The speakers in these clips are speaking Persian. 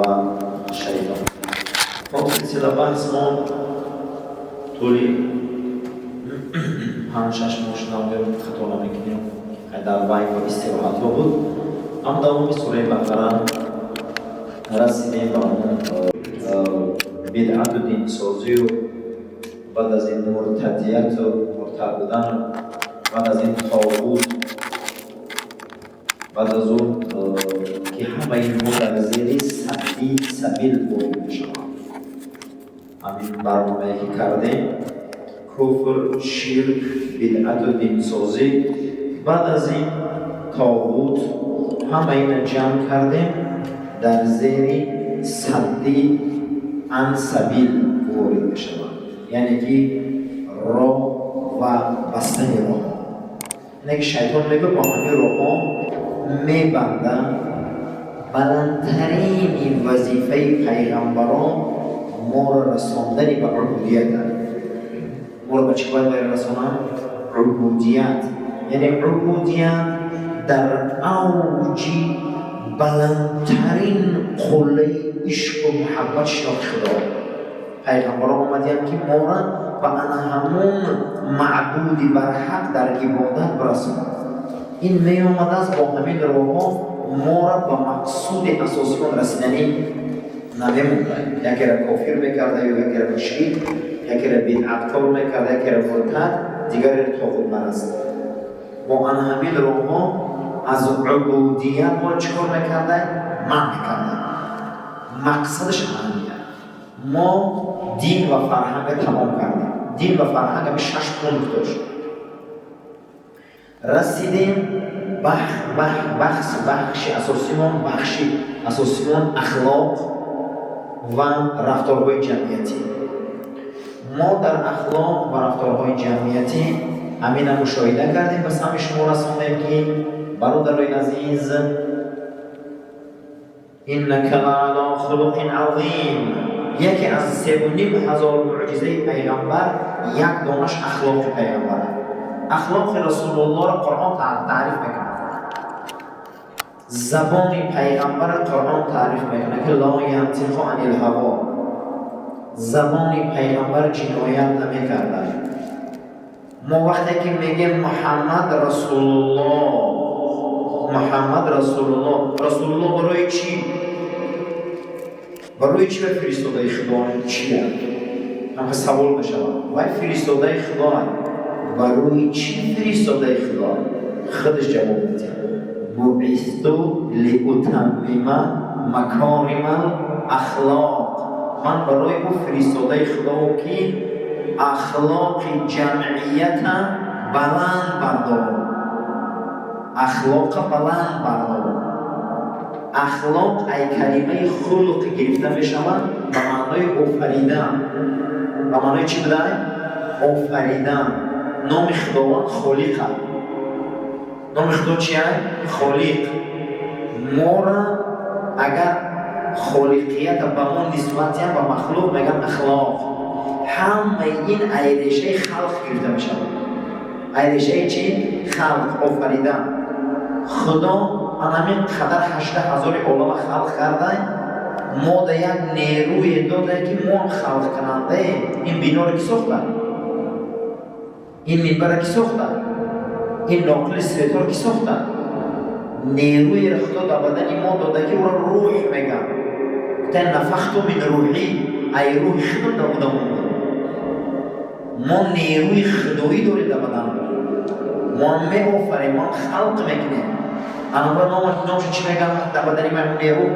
و شیطان. خب سلسله بحث ما طولی 5-6 ماه شدم خطا نمیکنیم در وای و استراحت بود. اما دوام سوره بقره رسیدیم به اون بدعت و دینسازی و بعد از این مرتدیت و مرتد بودن، بعد از این طاغوت، بعد از اون که همه اینها در زیر سبیل برده شود. همین برنامه‌ای که کردیم کفر، شرک، بدعت و دینسازی، بعد از این طاغوت، همه این جمع کردیم در زیر سدی عن سبیل برده شود، یعنی که راه و بستن راه. یعنی که شیطان میگه با همین راه میبندن بلندترین وظیفه پیغمبران ما را رساندن به عبودیت. ما را به چی باید رسانن؟ عبودیت. یعنی عبودیت در اوج بلندترین قله عشق و محبت شناخته شده. پیغمبران اومدن که ما را به همون معبود برحق در عبادت برسانند. این می آمده است با همین راه ما را به مقصود اساسی رسیدنی نمی‌موند. یکی را کافر میکرده، یکی را مشرک، یکی را بدعتکار میکرده، یکی را مرتد، دیگری را طاغوت پرست. با همین راه از عبودیت ما چیکار میکرده؟ منع میکرده. مقصدش همینه. ما دین و فرهنگ تمام کردیم. دین و فرهنگ به 6 پونکت داشت. رسیدیم بخش اساسیمون اخلاق و رفتارهای جمعیتی. ما در اخلاق و رفتارهای جمعیتی همین مشاهده کردیم، بس همه شما رساندیم که برادرای عزیز انک لعلی خلق عظیم، یکی از 3,500 معجزه پیغمبر یک دانش اخلاق پیغمبره. اخلاق رسول الله را قرآن تعریف میکنه. زبان پیغمبر قرآن تعریف میکنه که لا ینطق عن الهوا. زبان پیغمبر جنایت نمیکرده. ما وقتی که میگیم محمد رسول الله برای چی؟ برای چی به فرستاده خدا چیه؟ هم سوال بشه وای فرستاده خدا برای چی فرستاده خدا؟ خودش جواب میده بعثت لأتمم مکارم الاخلاق. من برای او فرستاده خدا که اخلاق جمعیت بلند بردارم. اخلاق بلند بردارم. اخلاق ای کلمه خلق گرفته میشوند به معنای آفریدن. به معنای چی بوده؟ آفریدن. نام خداوند خالقه. نام خدا چیه؟ خالق. ما را اگر خالقیت به ما نسبت به مخلوق میگن اخلاق. همه این ایرشه خلق گرفته میشوند. ایرشه چی؟ خلق، آفریدن. خدا همین قدر 18,000 عالم خلق کرده، ما در یک نیروی داده که ما خلق کننده. این بنا را کی ساخته؟ این منبر را کی ساخته؟ این ناقل سریعت را کی ساخته؟ نیروی را خدا در بدن ما داده که او را روح میگن. گفته نفخت من روحی، ای روح خدا در بدن ما نیروی خدایی داریم در بدن. ما میآفریم، ما خلق میکنیم. اما نامش چی میگن در بدن ما نیرو؟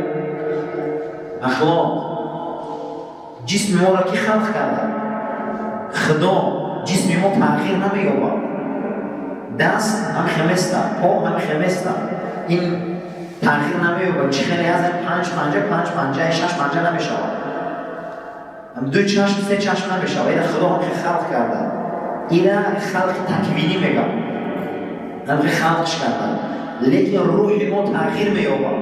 اخلاق. جسم ما را کی خلق کرده؟ خدا. جسم ما تغییر نمی‌یابد. دست هم خمیسته، پا هم خمیسته. این تغییر نمی‌یابد. چه خیلی از این 5 پنجه 6 پنجه نمی‌شود. هم 2 چشم 3 چشم نمی‌شود. این خدا هم خلق کرده. این خلق تکوینی میگم. هم خلقش کرده. لیکن روح ما تغییر می‌یابد.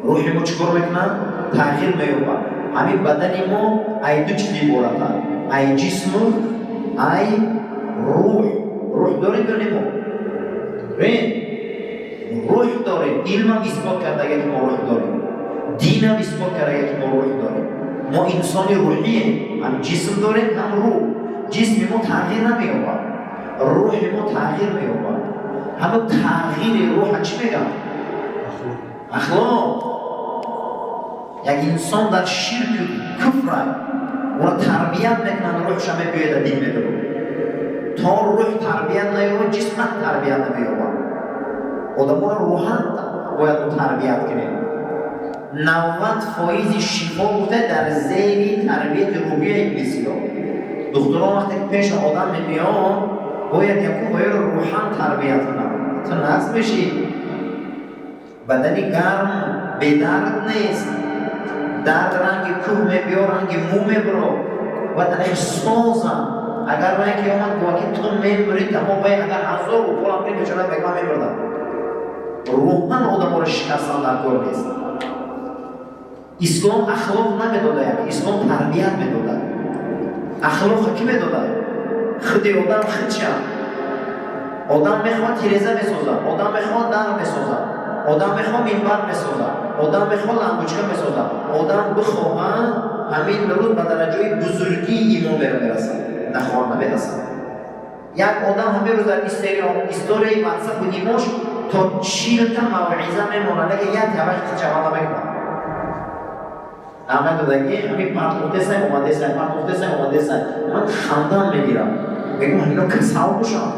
روح ما چیکار میکنه؟ تغییر می‌یابد. همین بدن ما ای 2 چیز عبارتند. ای جسم، ای روح. روح داریم یا نمو؟ روح داریم. علم هم اثبات کرده که ما روح داریم. دین هم اثبات کرده که ما روح داریم. ما انسانی روحیه، هم جسم داریم هم روح. جسم ما تغییر نمی‌یابد، روح ما تغییر می‌یابد. همون تغییر روح چی میگم؟ اخلاق. یک انسان در شرک کفر و تربیت میکنن روحش هم بیاید دین میداره. تا روح تربیت نیابد جسم تربیت نمی‌یابد. آدم‌ها روحاً باید تربیت کنیم. 90% شفا بوده در زیر تربیت روحی انگلیسی ها. دکتران وقتی پیش آدم میان باید یکو باید روحاً تربیت کنن. تو نزد بشی بدنی گرم به درد نیست. درد رنگ کوه میبیا رنگ مو میبرو و در سازم اگر رنگی آمد گواهی تو میبری تمام باید اگر 1000 و پولم بری بچونه بگم میبردم. روحاً آدم را شکستن در کار نیست. اسلام اخلاق نمیداده، اسلام تربیت میداده. اخلاق کی میداده؟ خود آدم خودشه. آدم میخواد تیرزه میسازه، آدم میخواد در میسازه، آدم میخواد منبر میسازه، آدم میخواد لنگوچکه میسازه. آدم بخواه همین روز به درجه بزرگی ایمان میرسه، نخواه نمیرسه. یک آدم همین روز در استوری واتساپ و نیموش تا 40 تا موعظه میمونه که یک وقت جواب میکنه. اما دادگی همین پرتوخته سای اومده سای پرتوخته سای اومده سای من خندم میگیرم بگم اینو کساو باشم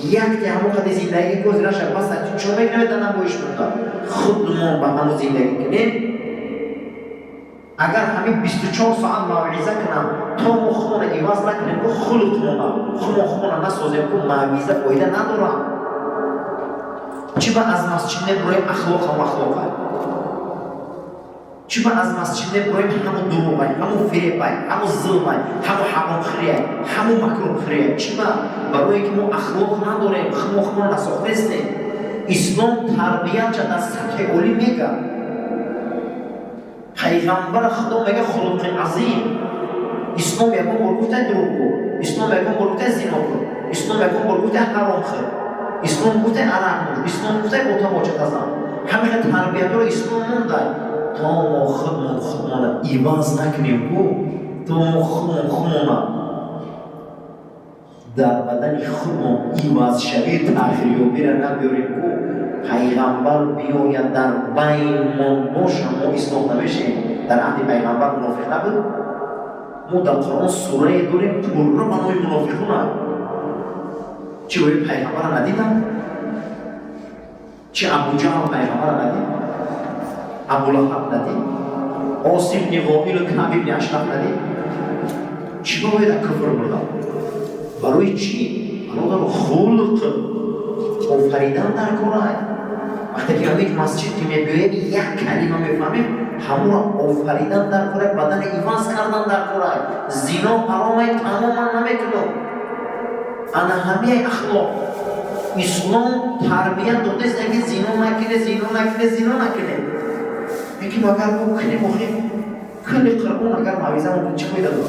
یک تی همون قدر زندگی که زیرا شد بس چون میکنه دنم بایش بودم خودمون با همون زندگی کنیم اگر همین 24 ساعت موعظه کنم تا مخمون ایواز نکنیم که خلقمونه نسازیم که موعظه فایده ندارم چی با از مسجد نبرویم اخلاق هم اخلاقه چی با از مسجد نبرویم همون دروغه همون فریبه همون ظلمه همون حرام خریه همون مکروه خریه چی با برای که ما اخلاق نداریم خمون نساخته استیم اسلام تربیت چه در سطح اولی میگه پیغمبر خدا میگه خلق عظیم اسلام یکم برگفته دروغ بود اسلام یکم برگفته زنا بود اسلام یکم برگفته حرام خرید اسلام گفته عرق بود اسلام گفته بوتا باچه تزم همین تربیت رو اسلام مونده تا ما خودمون ایواز نکنیم بود تا ما خودمون در بدن خودمون ایواز شوید تأخیری و بیره نبیاریم بود پیغمبر بیاید در بین من باشم ما اسلام نمیشیم در عهد پیغمبر منافق نبود ما در قرآن سوره داریم پره بنای منافقون چی باید پیغمبر را ندیدم؟ چی ابو جهل پیغمبر را ندید؟ ابو لهب ندید؟ عاص بن وائل و کعب بن اشرف ندید؟ چی باید کفر بردم؟ برای چی؟ برای خلق آفریدن در کارای وقتی که همین مسجد که میبیاییم یک کلمه میفهمیم همون را آفریدن در کارای بدن ایواز کردن در کارای زنا حرامه تماما نمیکنم انا همه اخلاق اسلام تربیت داده است که زنا نکنه میگیم اگر ما کنیم کل قرآن اگر معویزه ما چه فایده داره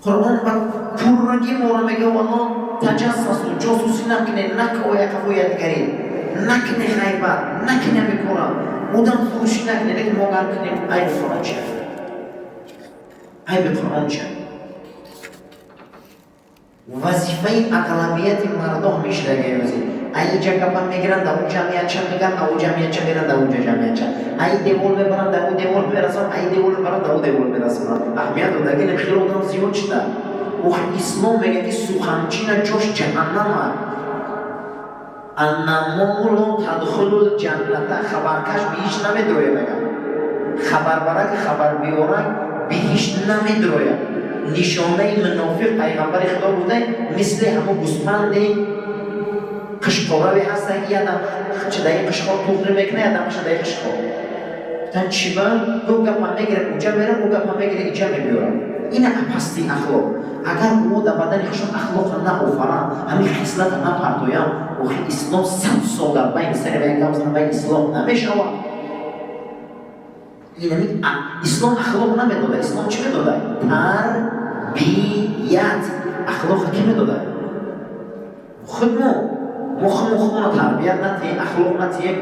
قرآن با پررگی ما را میگه والله تجسس و جاسوسی نکنه نکوه یکوه دیگری نکنه غیبت نکنه میکنه بودم فروشی نکنه لیکن ما گر کنیم عیب قرآن چه عیب قرآن چه وظیفه اغلبیت مردم میشه ای جگه پا میگیرن در اون جمعیت چه میگن در اون جمعیت چه میرن در اونجا جمعیت چه ای دیوال ببرن در اون دیوال برسن ای دیوال ببرن در اون دیوال برسن اهمیت رو دارگه نخیل آدم زیاد شده و اسلام میگه که سخنچین جوش جهنم انمولو تدخل الجنت خبرکش بهش نمیدرویه بگم خبر برک خبر بیارک بهش نمیدرویه نشانه منافق پیغمبر خدا بوده مثل همون گوسفندی قشقاوی هستن که یادم چه دایی قشقاو توفر میکنه یادم چه دایی قشقاو تن چی با او گپا میگیره اونجا میرم او گپا میگیره اینجا میبیارم این اپستی اخلاق اگر او در بدن خشم اخلاق نافرم همین خصلت نپرتویم و خیلی اسلام 100 سال در بین سر و یک گمزن بین اسلام نمیشود این اسلام اخلاق نمیداده اسلام چی میداده؟ تربیت اخلاق کی میداده؟ خودمون مخمون تربیت نتیم اخلاق نتیم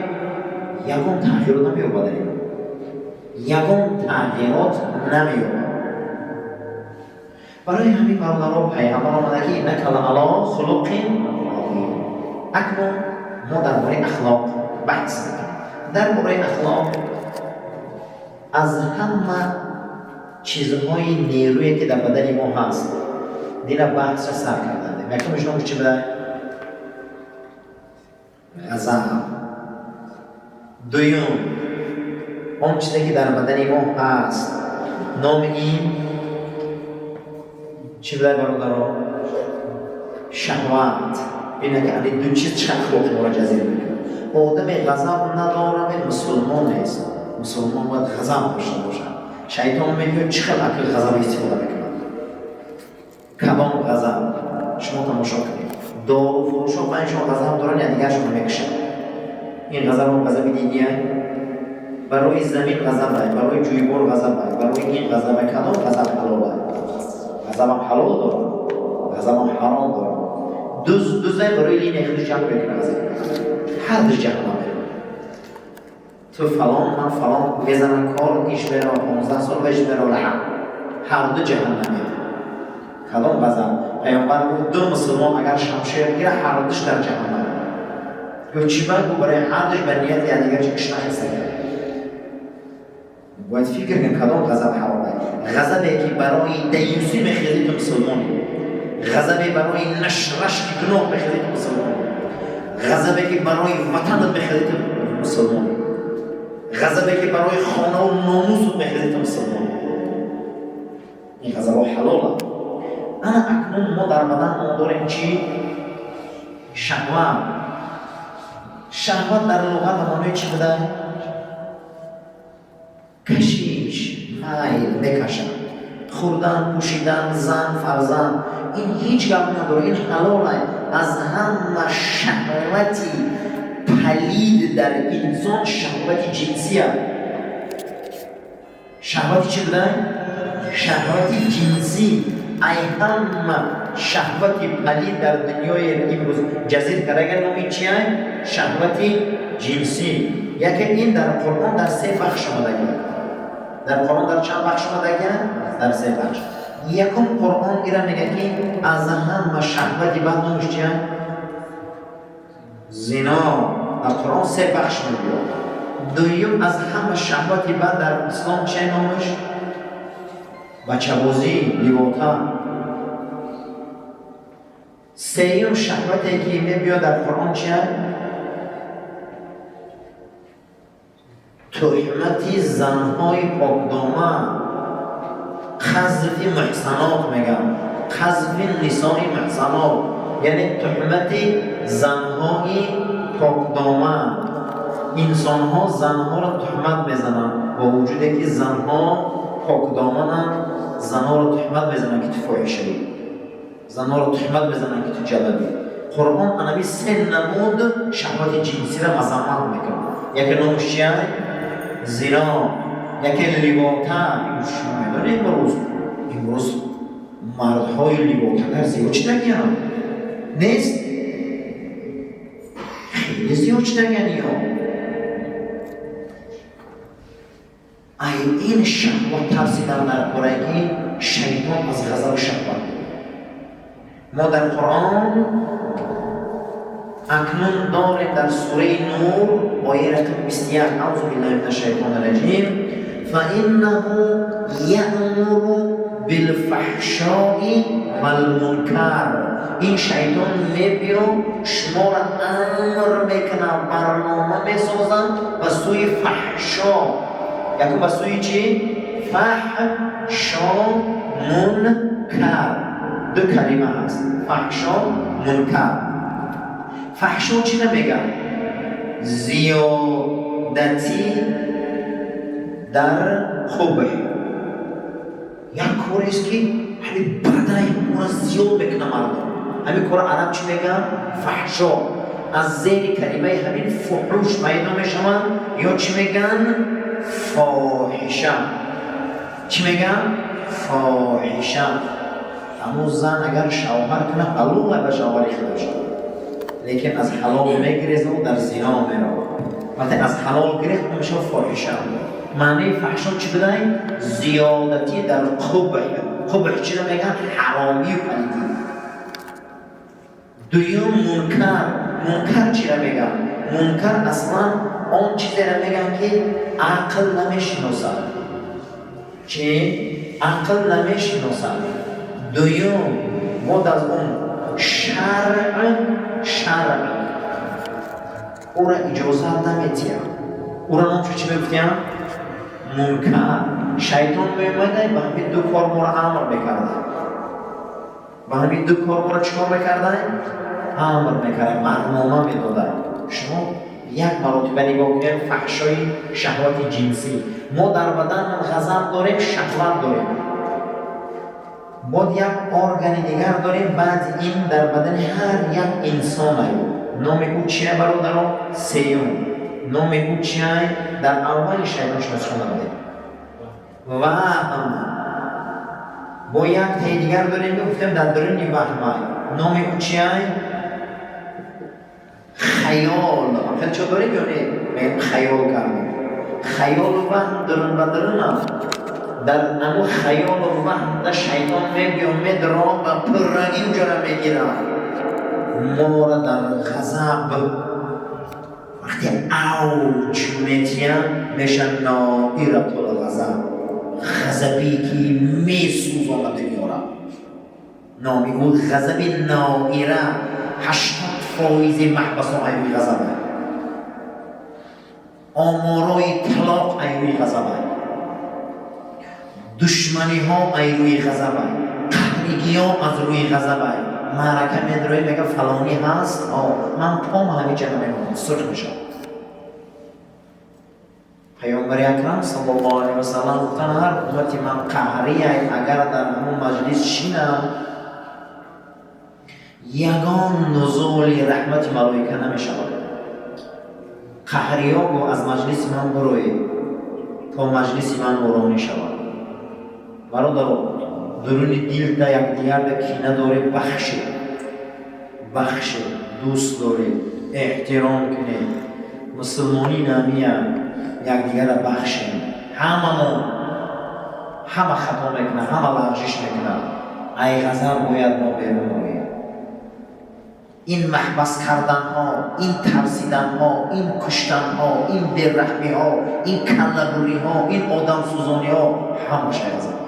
یگان تغییر نمی‌یابد. یگان تغییرات نمی‌یابد. برای همین برادران پیامبر آمده که انک لعلی خلق عظیم. اکنون ما درباره اخلاق بحث می‌کنیم. درباره اخلاق از همه چیزهای نیرویی که در بدن ما هست دینا بحث را سر کردند. یکمش نامش چی بوده؟ غضب. دوم اون چیزی که در بدن ما هست نام این چی بوده برادران؟ شهوت. اینه که این دو چیز چند خلق ما را جزیر میکنه. آدم غضب نداره مسلمان نیست. مسلمان باید غضب داشته باشه. شیطان میگه چقدر غضب استفاده میکنه. کدام غضب؟ شما تماشا کنید. دارو فروشا پنجشون غضب دارن یا دیگرشون میکشن. این غضب هم غضب دینیه. برای زمین غضب باید، برای جویبار غضب باید، برای این غضب کدام غضب حلال باید. غضب هم حلال داره، غضب هم حرام داره. دوزه برای این اخدش جمع بکنه غضب. هر در جهنم بره. تو فلان من فلان بزنن کار ایش بره 15 سال ویش بره لحم. هر دو جهنم بره. کدام غضب؟ پیامبر گفت دو مسلمان اگر شمشیر بگیره هر دوش در جهنم. یا چی بگو برای هر دوش به نیت یا دیگر چی کشنه حسه کرد. باید فکر کن کدام غضب حرامه. غضبی که برای دیوسی میخیزی تو مسلمان. غضبی برای نشرش که گناه میخیزی تو مسلمان. غضبی که برای وطنت میخیزی تو مسلمان. غضبی که برای خانه و ناموست میخیزی تو مسلمان. این غضب حلاله. انا اکنون ما در بدن ما داریم چی؟ شهوت. شهوت در لغت معنی چی بوده؟ کشیش، میل، بکشن، خوردن، پوشیدن، زن، فرزند. این هیچ گپ نداره. این حلاله. از همه شهوتی پلید در انسان شهوت جنسی است. شهوتی چی بوده؟ شهوتی جنسی. ای همه شهوتی پلید در دنیای امروز جزیر کرده نامی چی است؟ شهوتی جنسی. یکی این در قرآن در 3 بخش آمده. در قرآن در چند بخش آمده؟ در 3 بخش. یکم قرآن ایران میگه که از همه شهوتی بعد نامش چی است؟ زنا. در قرآن 3 بخش میگه. دوم از همه شهوتی بعد در اسلام چه نامش؟ بچه بازی، لیواطن. سوم شهوتی که میبیاد در قرآن چیه؟ تهمتی زنهای پاکدامن، قذف محصنات میگم، قذف نسای محصنات، یعنی تهمتی زنهای پاکدامن. انسانها زنها را تهمت میزنن با وجودی که زنها پاکدامنن. زنها را تهمت میزنن که تو فاحشه‌ای، زنها را تهمت میزنن که تو جلبی. قرآن انمی 3 نمود شهوت جنسی را مذمت میکنه. یکی نامش چیه؟ زنا. یکی لیواطن. این شما میدونه امروز مردهای لیواطن‌گر زیاد شدگی‌اند. نیست؟ خیلی زیاد شدگی‌اند. این شهوت ترسیدن در کارایی شیطان از غضب شهوت. ما در قرآن اکنون داریم در سوره نور آیه رقم 21 اعوذ بالله من الشیطان الرجیم فإنه یأمر بالفحشاء والمنکر. این شیطان میبیا شما را امر میکنه، برنامه میسازن و سوی فحشا. یکم به سوی چی؟ فحشا منکر. 2 کلمه هست. فحشا منکر. فحشا چی نمیگن؟ زیادتی در خوبه. یک کاریست که همین بدای اون زیاد بکنه مردم. همین کار عرب چی میگن؟ فحشا. از زیر کلمه همین فحوش پیدا میشوند یا چی میگن؟ فاحشه. چی میگن؟ فاحشه. اما زن اگر شوهر کنه حلال به شوهر خودش، لیکن از حلال میگریزه و در زنا میره. وقتی از حلال گرفت میشه فاحشه. معنی فحشا چی بدهیم؟ زیادتی در قبح چی رو میگن؟ حرامی و پلیدی. دویم منکر چی رو میگن؟ منکر اصلا آن چیزی رو میگن که عقل نمیشناسد. چی؟ عقل نمیشناسد. دویم بعد از اون شرع او را اجازه نمیتیم. او را نام چی بگفتیم؟ منکر. شیطان میمده به همین دو کار ما را امر بکرده. به همین دو کار ما را چکار بکرده؟ امر میکرده، برنامه میداده. شما یک مرتبه نگاه کنید فحشای شهوت جنسی. ما در بدن غضب داریم، شهوت داریم. بعد یک ارگان دیگر داریم، بعد این در بدن هر یک انسان نام او چیه برادران؟ سیوم. نام او چیه؟ در اول شیطان شناسنده. و با یک تای دیگر داریم گفتیم در درون وهمه. نام او چیه؟ خیال. خیلی چه داریم یا نه؟ خیال کردیم. خیال و وهم درون و درون هم. در امو خیال و وهم در شیطان میگه درام و پررنگی اونجا را میگیره. ما را در غضب وقتی اوج میتیم میشن نائرة الغضب. غضبی که میسوزاند دنیا را. نامی او غضب نائره 80% محبس ها ایوی غضبه. آمارای طلاق ایوی غضبه. دشمنی ها ایوی غضبه. قهرگی ها از روی غضبه. معرکه میدروی میگه فلانی هست، من پام همه جا نمیمونم، سرخ میشم. پیامبر اکرم صلی الله علیه و سلم گفتن هر امتی من قهری اگر در همون مجلس شینم یگان نزول رحمت ملائکه نمیشود. قهری ها گو از مجلس من بروی تا مجلس من ورانی شود. برادر درون دل تا یک دیگر دا کینه داره، بخشه دوست داره، احترام کنه. مسلمانی نمیه یک دیگر را بخشه. همه خطا میکنه، همه لغزش میکنه. ای غضب باید ما بیرون آییم. این محبس کردن ها، این ترسیدن ها، این کشتن ها، این بیرحمی ها، این کله‌بری ها، این آدم سوزانی ها، همه غضب.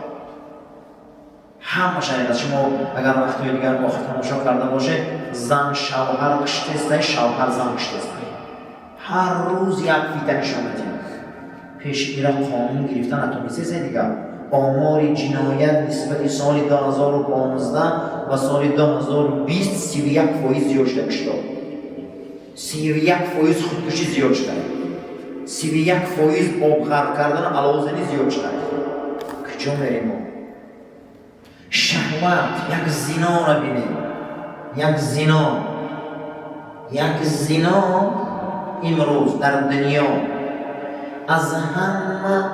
همه شاید شما اگر وقتی دیگر با تماشا کرده باشه زن شوهر کشته است، شوهر زن کشته است. هر روز یک فیتنه شامتی پیش ایران قانون گرفتن اتمیسه دیگر. آمار جنایت نسبت سال 2015 و سال 2020 31% زیاد شده. 31% خودکشی زیاد شده. 31% آب غرق کردن علاوه‌زنی زیاد شده. کجا میریم ما؟ شهوت یک زنا را بینیم. یک زنا امروز در دنیا از همه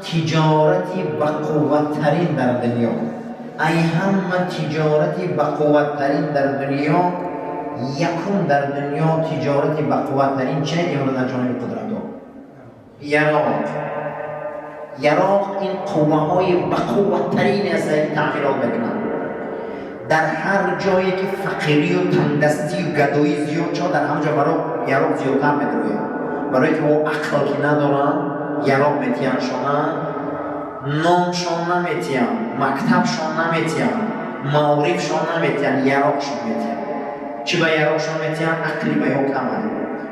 تجارتی با قوت‌ترین در دنیا. همه تجارتی با قوت‌ترین در دنیا یکم در دنیا تجارتی با قوت‌ترین چه امروز در جانب قدرت ها؟ یراق این قوه های با قوت‌ترین از تعمیرات بکنن. در هر جایی که فقیری و تندستی و گدایی زیاد شد در همجا برای یراق زیادتر میدروید. برای که او عقل که ندارن یراق میتین شدن، نامشان نمیتین، مکتبشان نمیتین، معارفشان نمیتین، یراقشان میتین. چی با یراقشان میتین؟ عقلی به او کمه.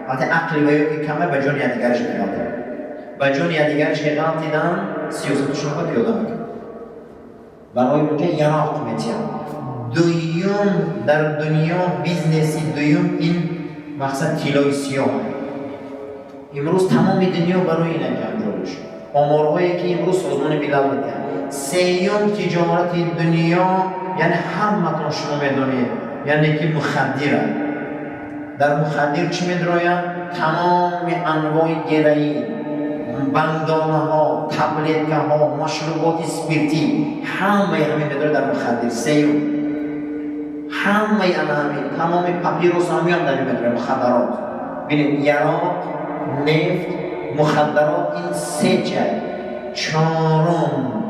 وقتی عقلی به او که کمه به جان دیگرش میگرده. به جان دیگرش که غلط دیدن سیاستشون رو پیاده میکنن. برای اونجا یراق میتین. دویم در دنیا بیزنسی دویم این مقصد طلای سیاه. امروز تمام دنیا برای این انجام شد. آمارهایی که امروز سازمان ملل میده. سیوم تجارت دنیا یعنی همتون شما میدونید یعنی که مخدره. در مخدر چی میدروید؟ تمام انواع گرایی، بندانه ها، تبلیغ ها، مشروبات اسپریتی همه همین میدروید در مخدر. سیوم همه همین تمام پاپیروس هم در میدروید مخدرات. ببینید یراق نفت، مخدرات، این سه جای. چهارم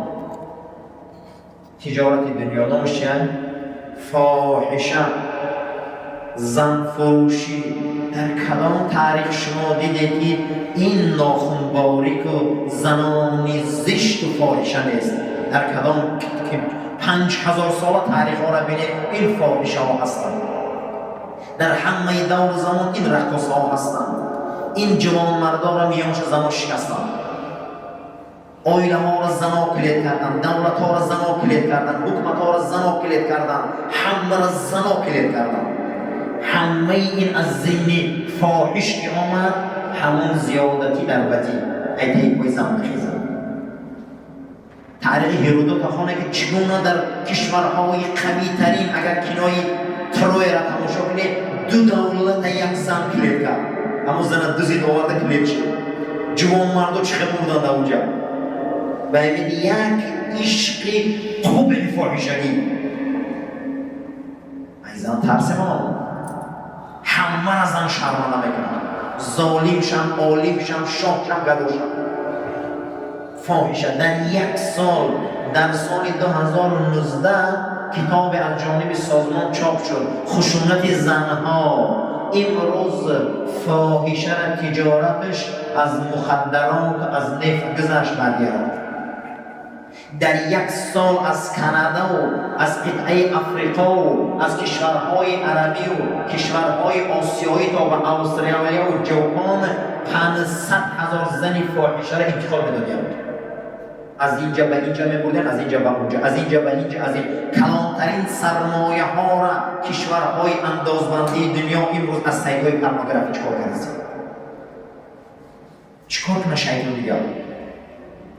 تجارت دنیا نمیشه، فاحشه، زن فروشی. در کدام تاریخ شما دیده که این ناخن باریک و زنانی زشت و فاحشه نیست؟ در کدام که 5000 سال تاریخ ها را بینه این فاحشه ها هستند. در همه دور زمان این رقص ها هستند. این جوان مردان را میانش زمان شکستند. آیله ها را زنا کلید کردن، دولت ها را زنا کلید کردن، حکومت ها را زنا کلید کردن، همه را زنا کلید کردن. همه این از ذهن فاحش که آمد، همون زیادتی در بدی ایده کوی زن بخیزن. تاریخ هرودوت خانه که چگونه در کشورهای قوی ترین اگر کنای تروی را تماشا کنه، دو دولت یک زن کلید کرد. اما زن دوزید آورده کلید شد. جوان مردو چخه بودن در اونجا. باید یک عشق قبح فاحشگی. ایزان ترس ما همه از آن شرمنده میکنن. ظالم شم، عالم شم، شاه شم، گدا شم. فاحشه در یک سال، در سال 2019 کتاب از جانب سازمان چاپ شد، خشونت زنها. امروز فاحشه را تجارتش از مخدرات، از نفت گذشت برگرد. در یک سال از کانادا و از قطعه افریقا و از کشورهای عربی و کشورهای آسیایی تا به استرالیا و ژاپن 500,000 زن فاحشه را انتقال به دنیا بود. از اینجا به اینجا می‌بردن، از اینجا به اونجا، از اینجا به اینجا، از این کلانترین سرمایه ها را کشورهای اندازبندی دنیا امروز از سایت‌های پورنوگرافی چکار کرده؟ چیکار کنه شیطان دیگه؟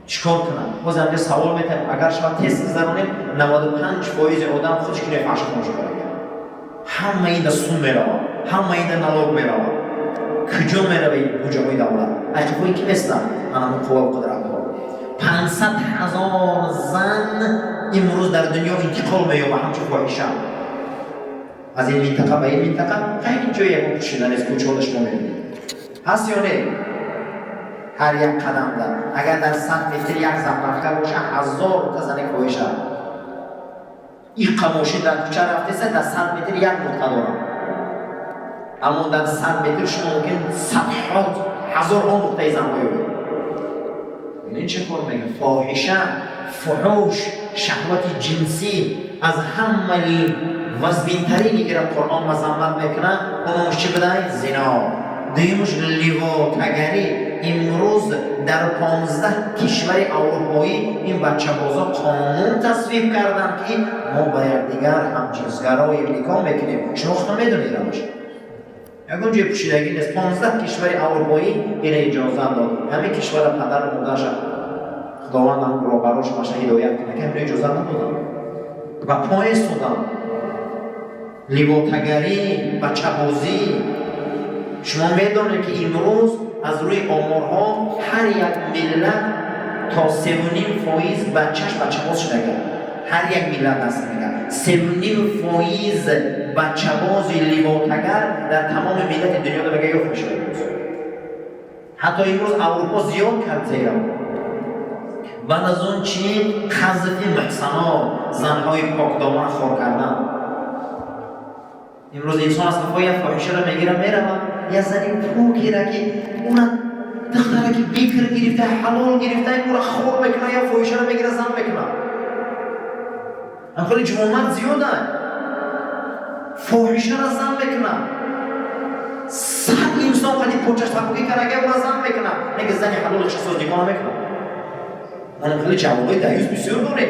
چیکار کنن؟ باز اینجا سوال میتونم اگر شما تست بزنید 95% آدم خودش کنه فحش کنه همه این در سون میروه، همه این در نلاگ میروه. کجا میروه این بوجه‌های دولت؟ اجتماعی که نیستن انا قوه و قدرت ها. 500,000 زن امروز در دنیا انتقال می‌یابه همچون فاحشه. از این منطقه به این منطقه خیلی جایی پوشیدن از کوچه‌هاش ما می‌بینیم. هست یا نه؟ هر یک قدم در اگر در 100 متر یک زن رفته باشه 1000 تا زن فاحشه. این قماشی در کوچه رفته در 100 متر یک نقطه داره. اما در 100 متر شما ممکن صدها هزارها نقطه زن بیابید. این چه کار میگه؟ فاحشه، فحوش، شهوت جنسی از همه وزبین‌ترینی که قرآن مذمت میکنه اونمش چی بده؟ زنا. دیمش لیواتگری. امروز در 15 کشور اروپایی این بچه بازا قانون تصویب کردن که ما باید دیگر همجنسگرای نکاح میکنیم. شما خود میدونید روش یکون جای پوشیدگی نیست. 15 کشور اروپایی این اجازه داد. همه کشور پدر و مادرش خداوند هم رو براش باشه هدایت کنه که همین اجازه ندادن و پای سودن لیواتگری، بچه بازی. شما میدونید که امروز از روی آمارها هر یک ملت تا 3.5% بچه باز شده. هر یک ملت هست میگن 3.5% بچه باز لیواتگر در تمام ملت دنیا رو بگه یافت میشه. حتی امروز اروپا زیاد کرد زیرا بعد از اون چی قذف محصنات، زنهای پاک دامن خور کردن. امروز انسان از کفای فاحشه را میگیره میره یه زنی پاکی را که اون دختره که بیکر گرفته حلال گرفته این را خور میکنه یا فاحشه را میگیره زن میکنه. خیلی جوانمرد زیاده فاحشه را زن میکنه. 100 انسان قدی پوچش تبوکی کرده اگه اون را زن میکنه نگه زنی حلال شخص نگاه میکنه. من خیلی جوانای دیوز بسیار داره.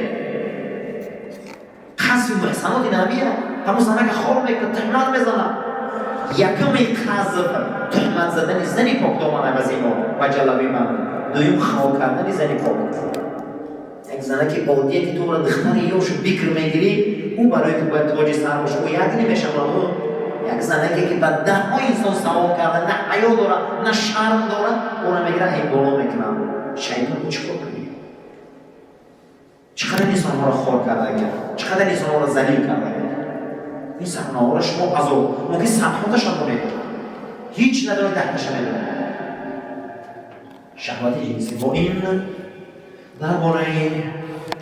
قذف محصنات نبیه همون زنه که خور میکنه تهمت میزنه. یکمی قذف تهمت زدن زنی پاک دامنه و زیبا و جلبی من. دویم خواه کردن زنی پاک. یک زنه که عادیه که تو را دختر یوشو بیکر میگیری او برای تو باید تاج سر باشه او یک نمیشه اون. یک زنه که به 10 انسان سوال کرده نه حیا داره نه شرم داره اون میگیره این بالا میکنن. شیطان چی کار کنی؟ چقدر انسان ها را خور کرده گرد؟ چقدر انسان ها را ذلیل کرده گرد؟ این صحنه ها را شما از او ممکن صدهاتش هم کنید هیچ نداره 10 تاش نداره. شهوت جنسی با این درباره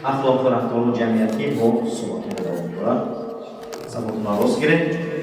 اخلاق و رفتار جمعیتی با صحبت می‌کنم. زبان راست گرفت.